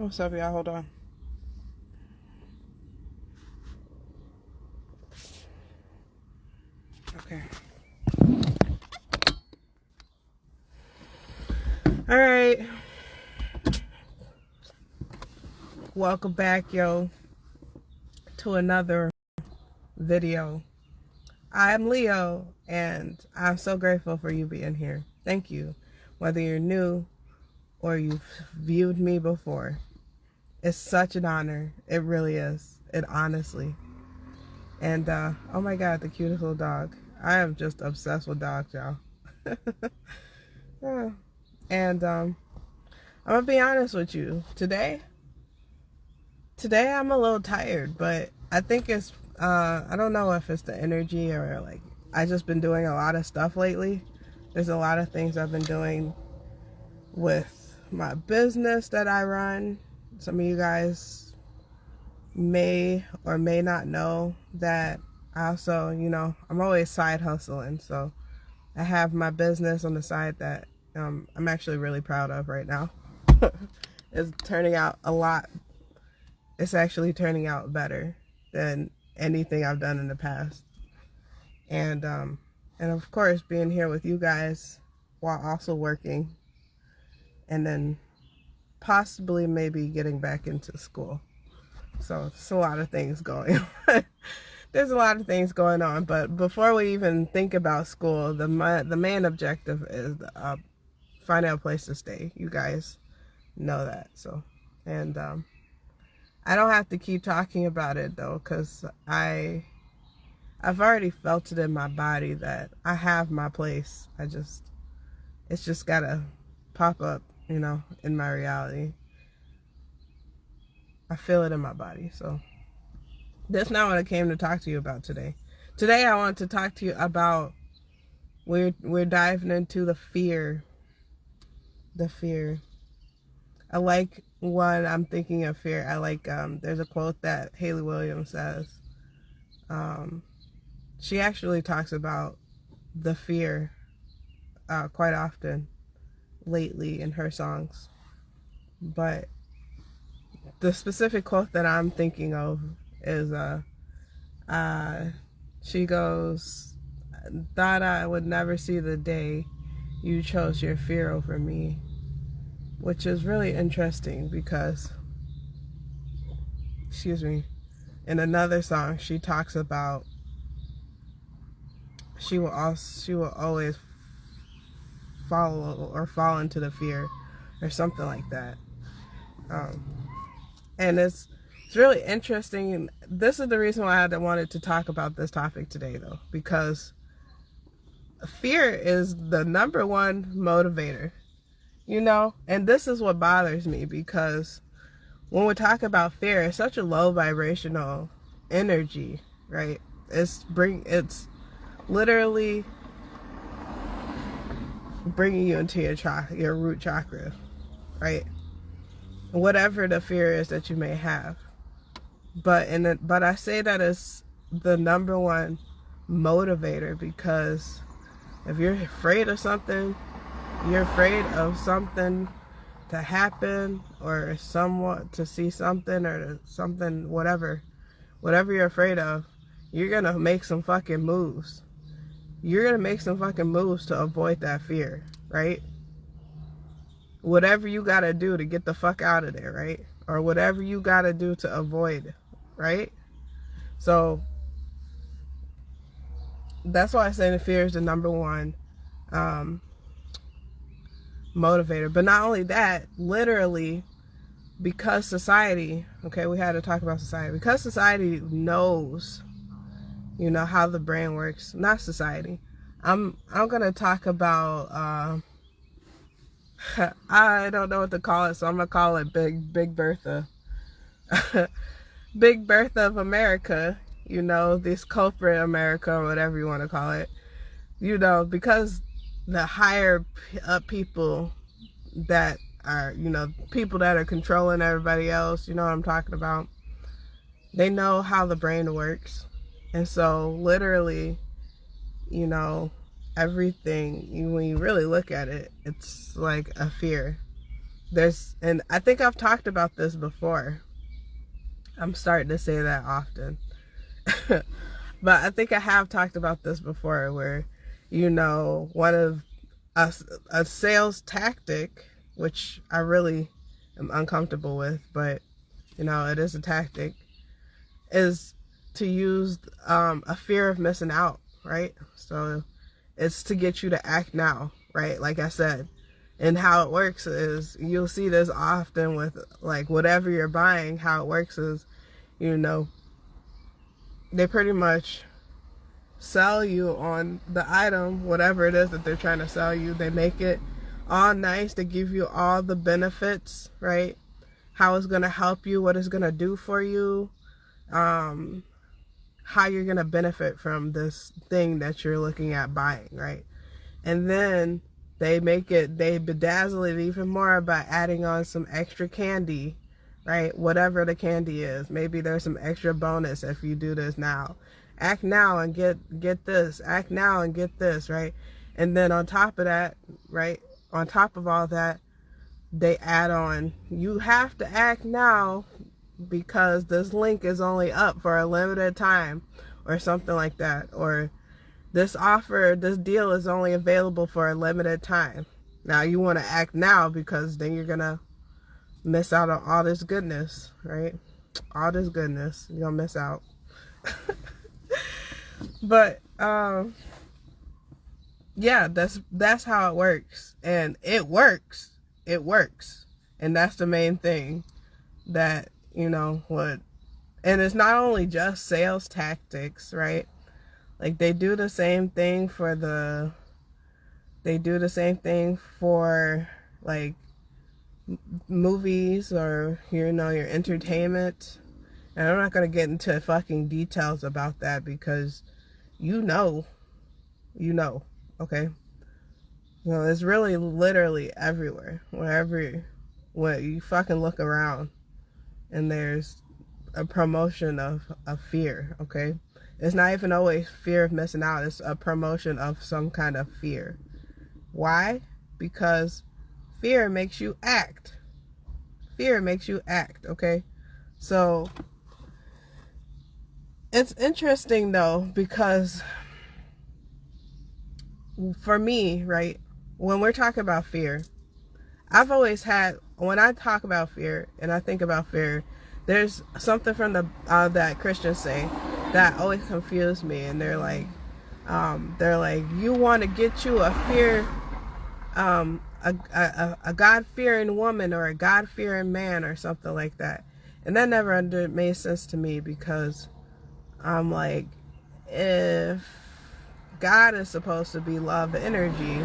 What's up, y'all? Hold on. Okay. All right. Welcome back, yo, to another video. I'm Leo, and I'm so grateful for you being here. Thank you. Whether you're new or you've viewed me before, it's such an honor. It really is. It honestly. And, oh my God, the cutest little dog. I am just obsessed with dogs, y'all. Yeah. And, I'm gonna be honest with you. Today I'm a little tired, but I think it's, I don't know if it's the energy or like, I just been doing a lot of stuff lately. There's a lot of things I've been doing with my business that I run. Some of you guys may or may not know that I also, I'm always side hustling. So I have my business on the side that I'm actually really proud of right now. It's turning out a lot. It's actually turning out better than anything I've done in the past. And of course, being here with you guys while also working, and then possibly maybe getting back into school. So it's a lot of things going on. There's a lot of things going on, but before we even think about school, the main objective is finding a place to stay. You guys know that. So, and I don't have to keep talking about it though, because I've already felt it in my body that I have my place. It's just gotta pop up, in my reality. I feel it in my body. So that's not what I came to talk to you about today. Today I want to talk to you about, we're diving into the fear. The fear. I like when I'm thinking of fear. I like, there's a quote that Haley Williams says. She actually talks about the fear quite often lately in her songs. But the specific quote that I'm thinking of is, she goes, "Thought I would never see the day you chose your fear over me," which is really interesting because, in another song she talks about she will always fall into the fear or something like that. And it's really interesting. This is the reason why I wanted to talk about this topic today though, because fear is the number one motivator, and this is what bothers me, because when we talk about fear, it's such a low vibrational energy, right? It's literally bringing you into your root chakra, right? Whatever the fear is that you may have. But I say that it's the number one motivator, because if you're afraid of something, you're afraid of something to happen, or someone to see something, or something, whatever you're afraid of, you're gonna make some fucking moves. You're gonna make some fucking moves to avoid that fear, right? Whatever you gotta do to get the fuck out of there, right? Or whatever you gotta do to avoid, right? So that's why I say the fear is the number one motivator. But not only that, literally, because society, okay, we had to talk about society. Because society knows, how the brain works. Not society. I'm gonna talk about I don't know what to call it, so I'm gonna call it Big Bertha. Big Bertha of America, this culprit America, or whatever you want to call it, because the higher up people that are, people that are controlling everybody else, you know what I'm talking about, they know how the brain works. And so literally, everything, when you really look at it, it's like a fear. and I think I've talked about this before. I'm starting to say that often. But I think I have talked about this before where, one of a sales tactic, which I really am uncomfortable with, but, it is a tactic, is to use a fear of missing out, right? So it's to get you to act now, right? Like I said. And how it works is, you'll see this often with like whatever you're buying. How it works is, they pretty much sell you on the item, whatever it is that they're trying to sell you. They make it all nice. They give you all the benefits, right? How it's going to help you, what it's going to do for you, how you're going to benefit from this thing that you're looking at buying, right? And then they bedazzle it even more by adding on some extra candy, right? Whatever the candy is. Maybe there's some extra bonus if you do this now. Act now and get this. Act now and get this, right? And then on top of that, right? On top of all that, they add on, you have to act now because this link is only up for a limited time or something like that. Or this deal is only available for a limited time. Now you want to act now because then you're going to miss out on all this goodness, right? All this goodness. You're going to miss out. But, yeah, that's how it works. And it works. It works. And that's the main thing that, and it's not only just sales tactics, right? Like they do the same thing for like movies or, your entertainment. And I'm not going to get into fucking details about that because okay? Well, it's really literally everywhere. When you fucking look around and there's a promotion of fear, okay? It's not even always fear of missing out. It's a promotion of some kind of fear. Why? Because fear makes you act. Fear makes you act, okay? So it's interesting though, because for me, right, when we're talking about fear, when I talk about fear and I think about fear, there's something from that Christians say that always confused me. And they're like, you want to get you a fear, a God-fearing woman or a God-fearing man or something like that. And that never made sense to me, because I'm like, if God is supposed to be love energy,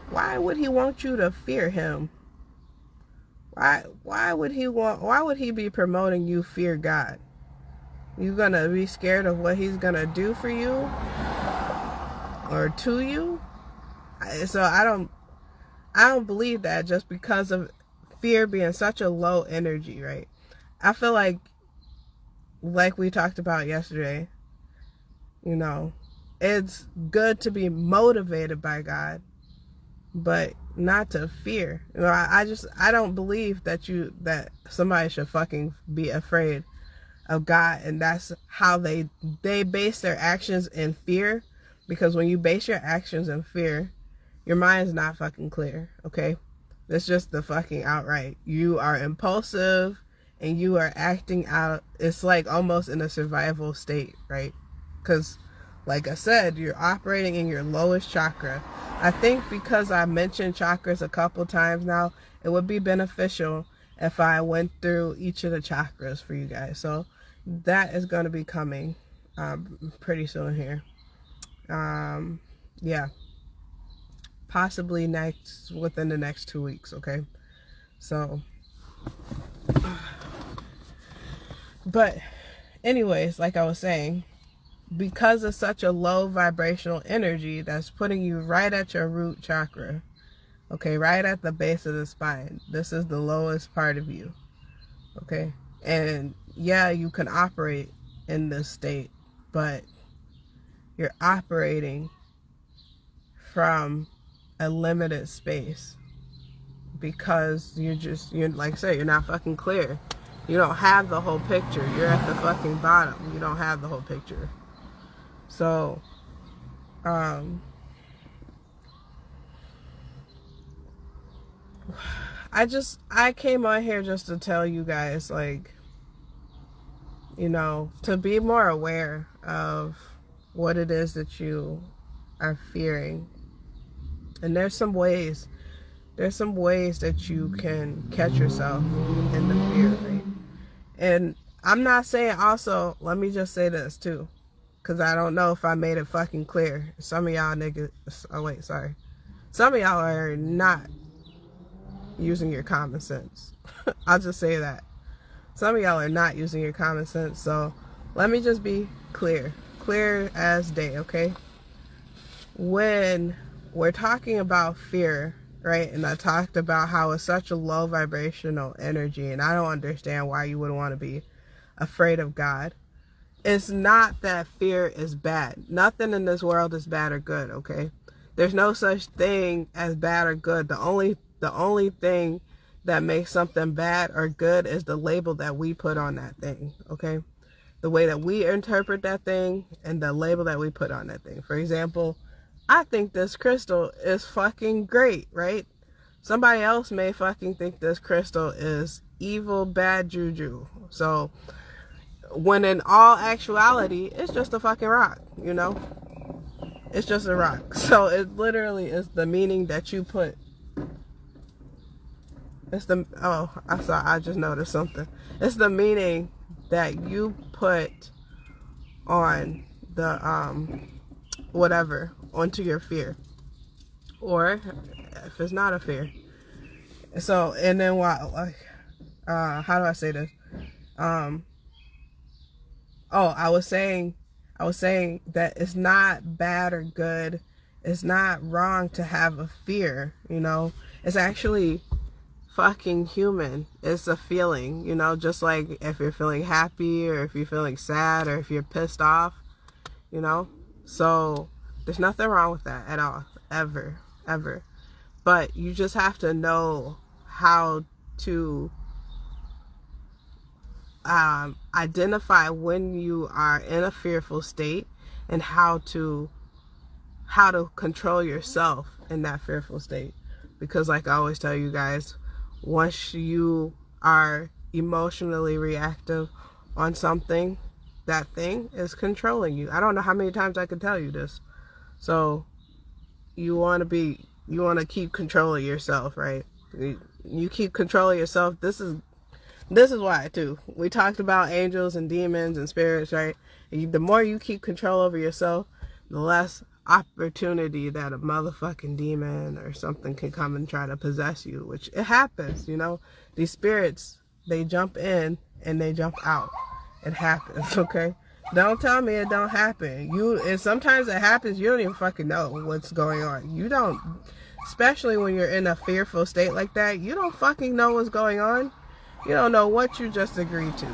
why would he want you to fear him? Why would he be promoting you fear God? You gonna be scared of what he's gonna do for you or to you? So I don't believe that, just because of fear being such a low energy, right? I feel like we talked about yesterday, it's good to be motivated by God, but not to fear. I don't believe that somebody should fucking be afraid of God, and that's how they base their actions in fear. Because when you base your actions in fear, your mind's not fucking clear, okay? That's just the fucking outright. You are impulsive and you are acting out. It's like almost in a survival state, right? Because like I said, you're operating in your lowest chakra. I think because I mentioned chakras a couple times now, it would be beneficial if I went through each of the chakras for you guys. So that is going to be coming pretty soon here. Yeah. Possibly within the next 2 weeks, okay? So, but anyways, like I was saying, because of such a low vibrational energy that's putting you right at your root chakra, okay, right at the base of the spine. This is the lowest part of you, okay? And yeah, you can operate in this state, but you're operating from a limited space, because you're like I say, you're not fucking clear. You don't have the whole picture. You're at the fucking bottom. You don't have the whole picture. So, I came on here just to tell you guys, like, you know, to be more aware of what it is that you are fearing. And there's some ways that you can catch yourself in the fear, right? And I'm not saying, also, let me just say this too, because I don't know if I made it fucking clear. Some of y'all niggas, some of y'all are not using your common sense. I'll just say that. Some of y'all are not using your common sense. So let me just be clear as day, okay? When we're talking about fear, right? And I talked about how it's such a low vibrational energy, and I don't understand why you would want to be afraid of God. It's not that fear is bad. Nothing in this world is bad or good, okay? There's no such thing as bad or good. The only thing that makes something bad or good is the label that we put on that thing, okay? The way that we interpret that thing and the label that we put on that thing. For example, I think this crystal is fucking great, right? Somebody else may fucking think this crystal is evil, bad juju. So, when in all actuality, it's just a fucking rock, you know? It's just a rock. So, it literally is the meaning that you put. I just noticed something. It's the meaning that you put on the, whatever, onto your fear, or if it's not a fear. So, and then what, like, how do I say this? I was saying that it's not bad or good. It's not wrong to have a fear, you know? It's actually fucking human. It's a feeling, you know, just like if you're feeling happy or if you're feeling sad or if you're pissed off, you know? So, there's nothing wrong with that at all, ever. But you just have to know how to identify when you are in a fearful state and how to control yourself in that fearful state. Because like I always tell you guys, once you are emotionally reactive on something, that thing is controlling you. I don't know how many times I can tell you this. So you want to keep control of yourself, right? You keep control of yourself. This is why too. We talked about angels and demons and spirits, right? The more you keep control over yourself, the less opportunity that a motherfucking demon or something can come and try to possess you, which it happens, you know? These spirits, they jump in and they jump out. It happens, okay? Don't tell me it don't happen. And sometimes it happens, you don't even fucking know what's going on. You don't, especially when you're in a fearful state like that, you don't fucking know what's going on. You don't know what you just agreed to.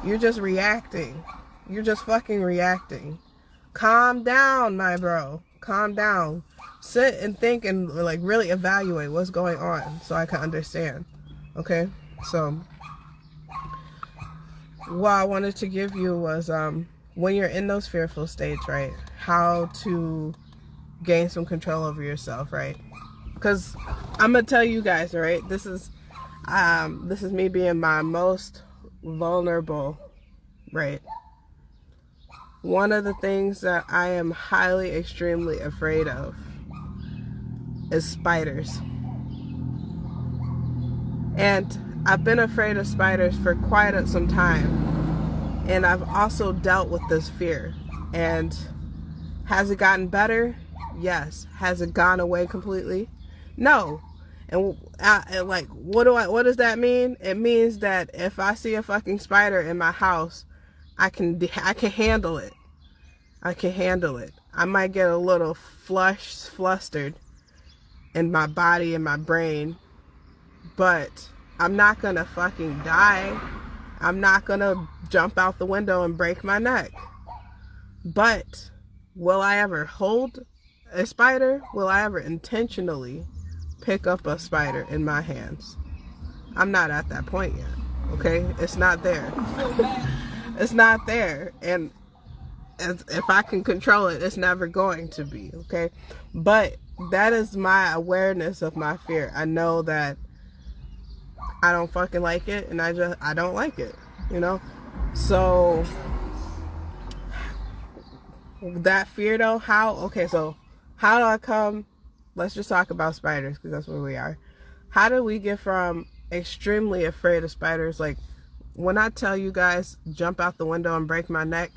You're just reacting. You're just fucking reacting. Calm down, my bro. Calm down. Sit and think and like really evaluate what's going on so I can understand. Okay? So, what I wanted to give you was when you're in those fearful states, right? How to gain some control over yourself, right? Because I'm gonna tell you guys, right? This is me being my most vulnerable, right? One of the things that I am highly, extremely afraid of is spiders. And I've been afraid of spiders for quite some time. And I've also dealt with this fear. And has it gotten better? Yes. Has it gone away completely? No. And like, what does that mean? It means that if I see a fucking spider in my house, I can handle it. I can handle it. I might get a little flustered in my body and my brain, but I'm not gonna fucking die. I'm not gonna jump out the window and break my neck. But will I ever hold a spider? Will I ever intentionally pick up a spider in my hands. I'm not at that point yet, okay? It's not there. It's not there. And if I can control it, it's never going to be, okay? But that is my awareness of my fear. I know that I don't fucking like it, and I don't like it, you know? So that fear though, how do I come, let's just talk about spiders, because that's where we are. How do we get from extremely afraid of spiders, like when I tell you guys jump out the window and break my neck,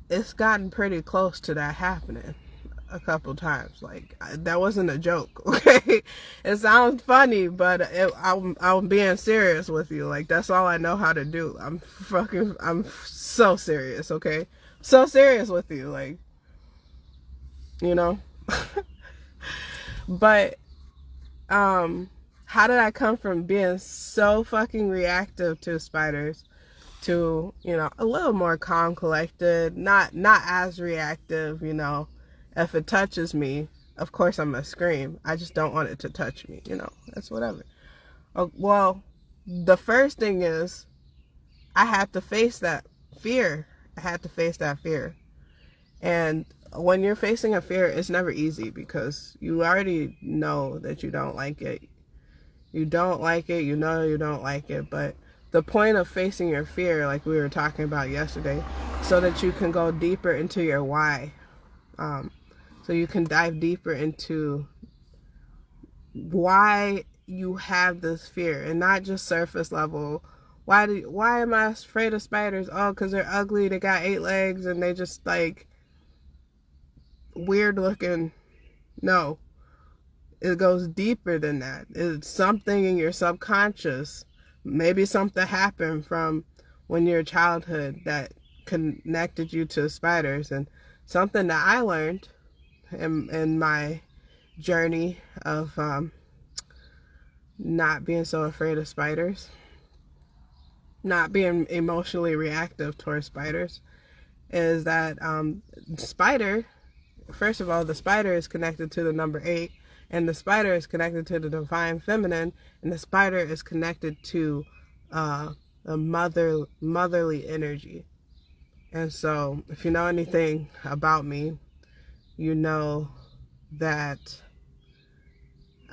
it's gotten pretty close to that happening a couple times. Like, that wasn't a joke, okay? It sounds funny, but I'm being serious with you. Like, that's all I know how to do. I'm so serious, okay? So serious with you, like, you know? But, how did I come from being so fucking reactive to spiders to, you know, a little more calm, collected, not as reactive, you know? If it touches me, of course I'm gonna scream. I just don't want it to touch me, you know? That's whatever. Well, the first thing is I had to face that fear. And when you're facing a fear, it's never easy because you already know that you don't like it. You don't like it, you know you don't like it, but the point of facing your fear, like we were talking about yesterday, so that you can go deeper into your why. So you can dive deeper into why you have this fear, and not just surface level. Why am I afraid of spiders? Oh, because they're ugly, they got 8 legs, and they just like weird looking. No. It goes deeper than that. It's something in your subconscious. Maybe something happened from when you're a childhood that connected you to spiders. And something that I learned in my journey of not being so afraid of spiders, not being emotionally reactive towards spiders, is that spider, first of all, the spider is connected to the number 8. And the spider is connected to the divine feminine, and the spider is connected to a motherly energy. And so, if you know anything about me, you know that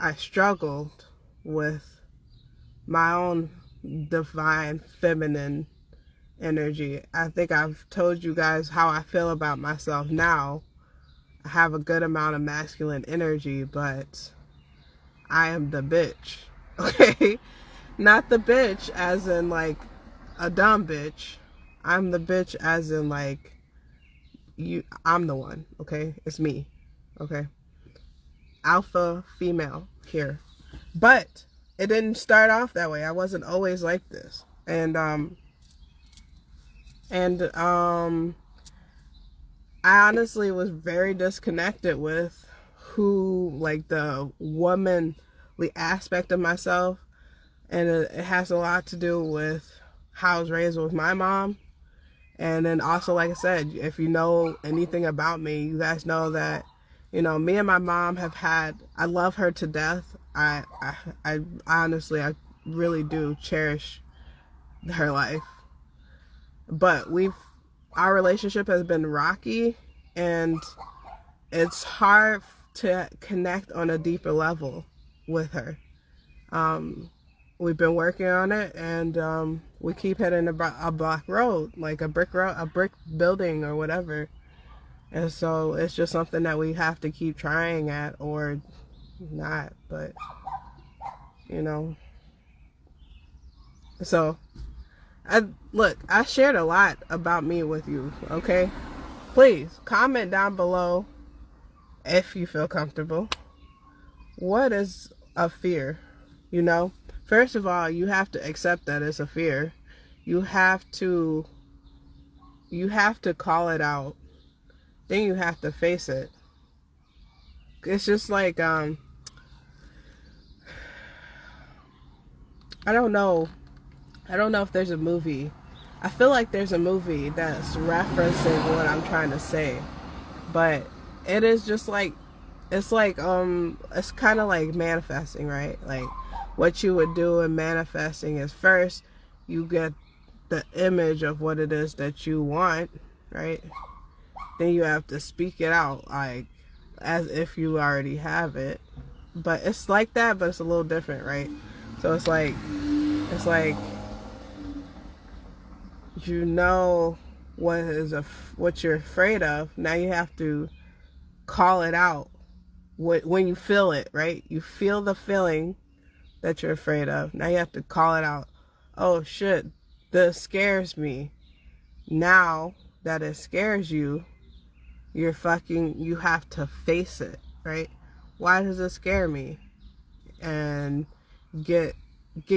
I struggled with my own divine feminine energy. I think I've told you guys how I feel about myself now. I have a good amount of masculine energy, but I am the bitch, okay? Not the bitch as in like a dumb bitch. I'm the bitch as in like I'm the one, okay? It's me, okay? Alpha female here. But it didn't start off that way. I wasn't always like this. And I honestly was very disconnected with who, like, the womanly aspect of myself. And it has a lot to do with how I was raised with my mom. And then also, like I said, if you know anything about me, you guys know that, you know, me and my mom have had, I love her to death. I honestly, I really do cherish her life. But our relationship has been rocky, and it's hard to connect on a deeper level with her. We've been working on it, and we keep hitting a block road, like a brick building or whatever. And so it's just something that we have to keep trying at, or not, but, you know. So I shared a lot about me with you, okay? Please comment down below if you feel comfortable. What is a fear? You know, first of all, you have to accept that it's a fear. You have to call it out. Then you have to face it. It's just like, I don't know if there's a movie. I feel like there's a movie that's referencing what I'm trying to say. But it is just like, it's like it's kind of like manifesting, right? Like what you would do in manifesting is first you get the image of what it is that you want, right? Then you have to speak it out like as if you already have it. But it's like that, but it's a little different, right? So it's like you know what you're afraid of. Now you have to call it out when you feel it, right? You feel the feeling that you're afraid of. Now you have to call it out. Oh shit, this scares me. Now that it scares you, you have to face it, right? Why does it scare me? And get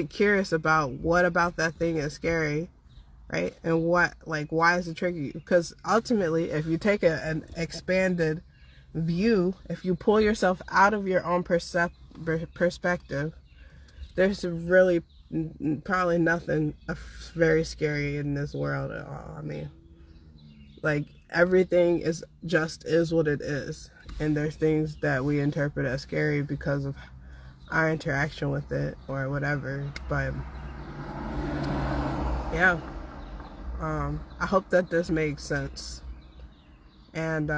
curious about what about that thing is scary, right? And why is it tricky? Because ultimately, if you take an expanded view, if you pull yourself out of your own perspective, there's really probably nothing very scary in this world at all. I mean, like everything is what it is, and there's things that we interpret as scary because of our interaction with it or whatever. But yeah, I hope that this makes sense, and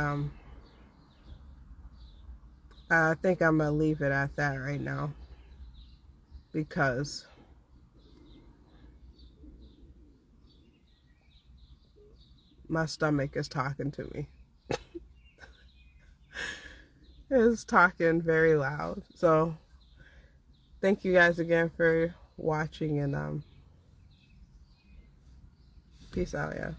I think I'm gonna leave it at that right now, because my stomach is talking to me. It's talking very loud. So thank you guys again for watching, and peace out, yeah.